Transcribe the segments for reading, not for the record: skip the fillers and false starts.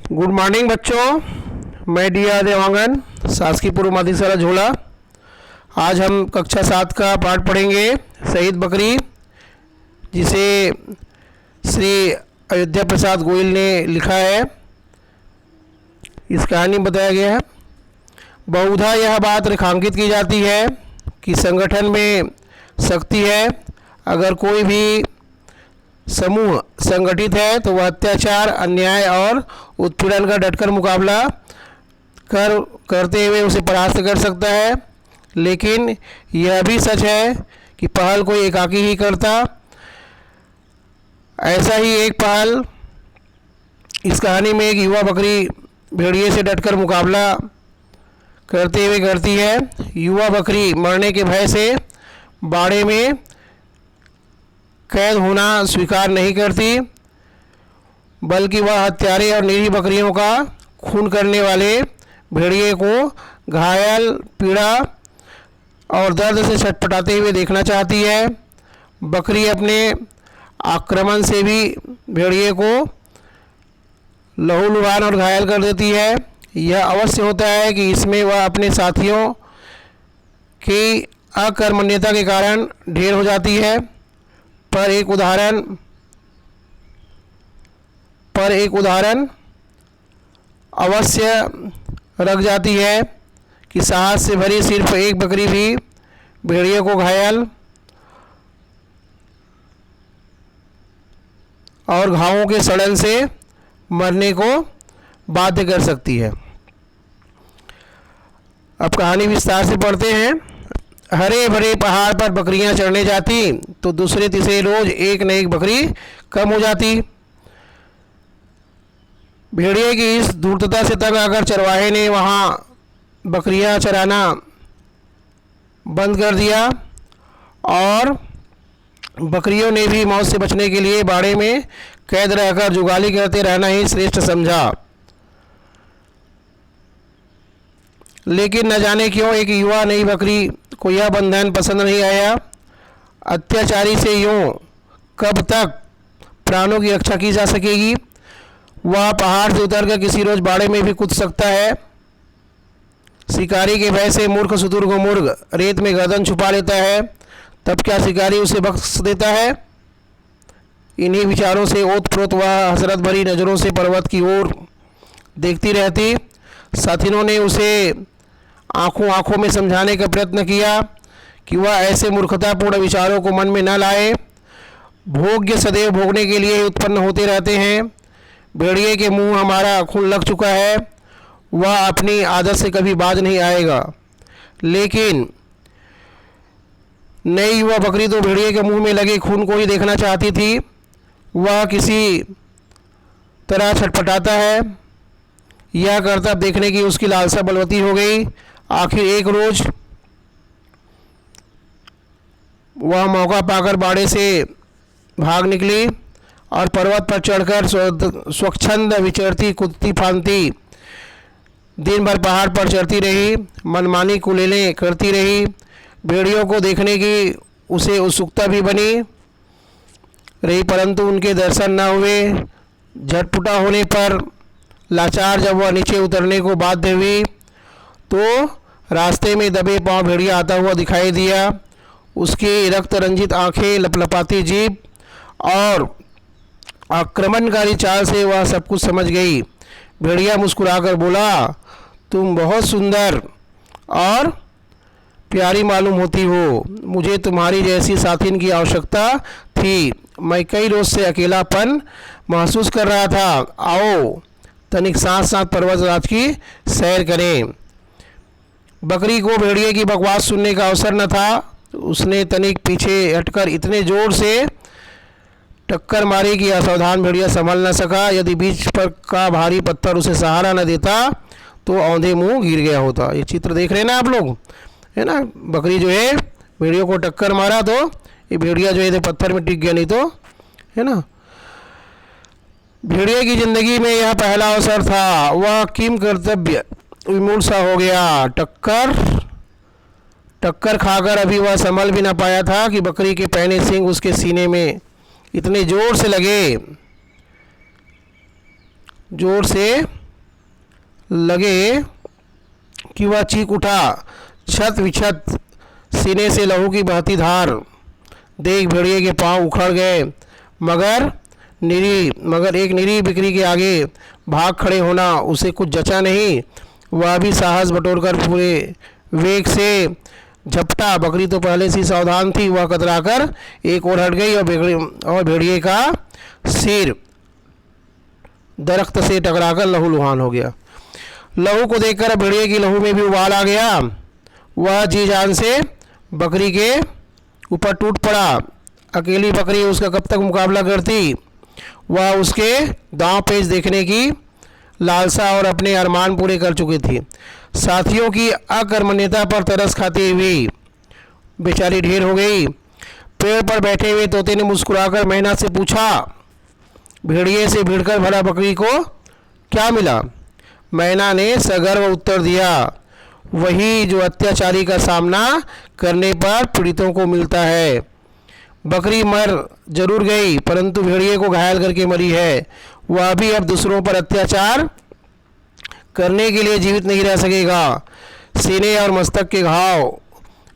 Good morning बच्चों, मैं DR. Dewangan, शासकीय पूर्व माध्यमिक शाला झोला। आज हम कक्षा 7 का पाठ पढ़ेंगे शहीद बकरी, जिसे श्री अयोध्या प्रसाद गोयल ने लिखा है। इस कहानी में बताया गया है। बहुधा यह बात रेखांकित की जाती है कि संगठन में शक्ति है। अगर कोई भी समूह संगठित है तो वह अत्याचार, अन्याय और उत्पीड़न का डटकर मुकाबला करते हुए उसे परास्त कर सकता है। लेकिन यह भी सच है कि पहल कोई एकाकी ही करता। ऐसा ही एक पहल इस कहानी में एक युवा बकरी भेड़िए से डटकर मुकाबला करते हुए करती है। युवा बकरी मरने के भय से बाड़े में कैद होना स्वीकार नहीं करती, बल्कि वह हत्यारे और निरीह बकरियों का खून करने वाले भेड़िए को घायल, पीड़ा और दर्द से छटपटाते हुए देखना चाहती है। बकरी अपने आक्रमण से भी भेड़िए को लहूलुहान और घायल कर देती है। यह अवश्य होता है कि इसमें वह अपने साथियों की अकर्मण्यता के कारण ढेर हो जाती है। पर एक उदाहरण अवश्य रख जाती है कि साहस से भरी सिर्फ एक बकरी भी भेड़िए को घायल और घावों के सड़न से मरने को बाध्य कर सकती है। अब कहानी विस्तार से पढ़ते हैं। हरे भरे पहाड़ पर बकरियां चढ़ने जाती तो दूसरे तीसरे रोज एक न एक बकरी कम हो जाती। भेड़िए की इस धूर्तता से तंग आकर चरवाहे ने वहां बकरियां चराना बंद कर दिया और बकरियों ने भी मौत से बचने के लिए बाड़े में कैद रहकर जुगाली करते रहना ही श्रेष्ठ समझा। लेकिन न जाने क्यों एक युवा नई बकरी को यह बंधन पसंद नहीं आया। अत्याचारी से यूं कब तक प्राणों की रक्षा की जा सकेगी। वह पहाड़ से उतरकर किसी रोज बाड़े में भी कूद सकता है। शिकारी के भय से मूर्ख शुतुरमुर्ग रेत में गर्दन छुपा लेता है, तब क्या शिकारी उसे बख्श देता है। इन्हीं विचारों से ओतप्रोत वह हसरत भरी नज़रों से पर्वत की ओर देखती रहती। साथियों ने उसे आंखों आंखों में समझाने का प्रयत्न किया कि वह ऐसे मूर्खतापूर्ण विचारों को मन में न लाए। भोग्य सदैव भोगने के लिए उत्पन्न होते रहते हैं। भेड़िए के मुंह हमारा खून लग चुका है, वह अपनी आदत से कभी बाज नहीं आएगा। लेकिन नई युवा बकरी तो भेड़िए के मुंह में लगे खून को ही देखना चाहती थी। वह किसी तरह छटपटाता है। यह करतब देखने की उसकी लालसा बलवती हो गई। आखिर एक रोज वह मौका पाकर बाड़े से भाग निकली और पर्वत पर चढ़कर स्वच्छंद विचरती, कूदती फांदती दिन भर पहाड़ पर चढ़ती रही, मनमानी कुलेलें करती रही। भेड़ियों को देखने की उसे उत्सुकता भी बनी रही, परंतु उनके दर्शन न हुए। झटपुटा होने पर लाचार जब वह नीचे उतरने को बाध्य हुई तो रास्ते में दबे पांव भेड़िया आता हुआ दिखाई दिया। उसकी रक्त रंजित आंखें, लपलपाती जीभ और आक्रमणकारी चाल से वह सब कुछ समझ गई। भेड़िया मुस्कुराकर बोला, तुम बहुत सुंदर और प्यारी मालूम होती हो। मुझे तुम्हारी जैसी साथिन की आवश्यकता थी। मैं कई रोज से अकेलापन महसूस कर रहा था। आओ तनिक साथ साथ पर्वतराज की सैर करें। बकरी को भेड़िए की बकवास सुनने का अवसर न था। उसने तनिक पीछे हटकर इतने जोर से टक्कर मारी कि असावधान भेड़िया संभल न सका। यदि बीच पर का भारी पत्थर उसे सहारा न देता तो औंधे मुंह गिर गया होता। ये चित्र देख रहे हैं ना आप लोग, है ना। बकरी जो है भेड़ियों को टक्कर मारा तो ये भेड़िया जो है पत्थर में टिक गया, नहीं तो, है ना। भेड़िए की जिंदगी में यह पहला अवसर था। वह किम कर्तव्य विमूढ़ सा हो गया। टक्कर खाकर अभी वह संभल भी न पाया था कि बकरी के पहने सींग उसके सीने में इतने जोर से लगे, जोर से लगे कि वह चीख उठा। छत विछत सीने से लहू की बहती धार देख भेड़िए के पांव उखड़ गए। मगर एक निरी बकरी के आगे भाग खड़े होना उसे कुछ जचा नहीं। वह भी साहस बटोरकर पूरे वेग से झपटा। बकरी तो पहले से सावधान थी। वह कतराकर एक ओर हट गई और भेड़िए का सिर दरख्त से टकराकर लहूलुहान हो गया। लहू को देखकर भेड़िए की लहू में भी उबाल आ गया। वह जी जान से बकरी के ऊपर टूट पड़ा। अकेली बकरी उसका कब तक मुकाबला करती। वह उसके दांव पेच देखने की लालसा और अपने अरमान पूरे कर चुकी थी। साथियों की अकर्मण्यता पर तरस खाती हुई बेचारी ढेर हो गई। पेड़ पर बैठे हुए तोते ने मुस्कुराकर मैना से पूछा, भेड़िए से भिड़कर भला बकरी को क्या मिला। मैना ने सगर्व उत्तर दिया, वही जो अत्याचारी का सामना करने पर पीड़ितों को मिलता है। बकरी मर जरूर गई परंतु भेड़िए को घायल करके मरी है। वह भी अब दूसरों पर अत्याचार करने के लिए जीवित नहीं रह सकेगा। सीने और मस्तक के घाव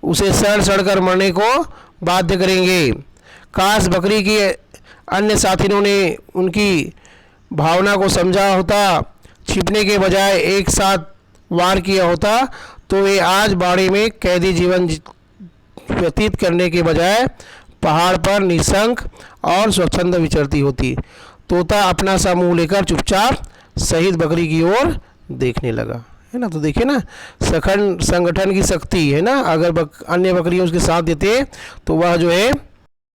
उसे सड़ सड़ कर मरने को बाध्य करेंगे। काश बकरी की अन्य साथियों ने उनकी भावना को समझा होता, छिपने के बजाय एक साथ वार किया होता तो वे आज बाड़े में कैदी जीवन व्यतीत करने के बजाय पहाड़ पर निशंक और स्वच्छंद विचरती होती। तोता अपना सा मुंह लेकर चुपचाप शहीद बकरी की ओर देखने लगा, है ना। तो देखिए ना, संगठन की शक्ति है ना। अगर अन्य बकरियां उसके साथ देते तो वह जो है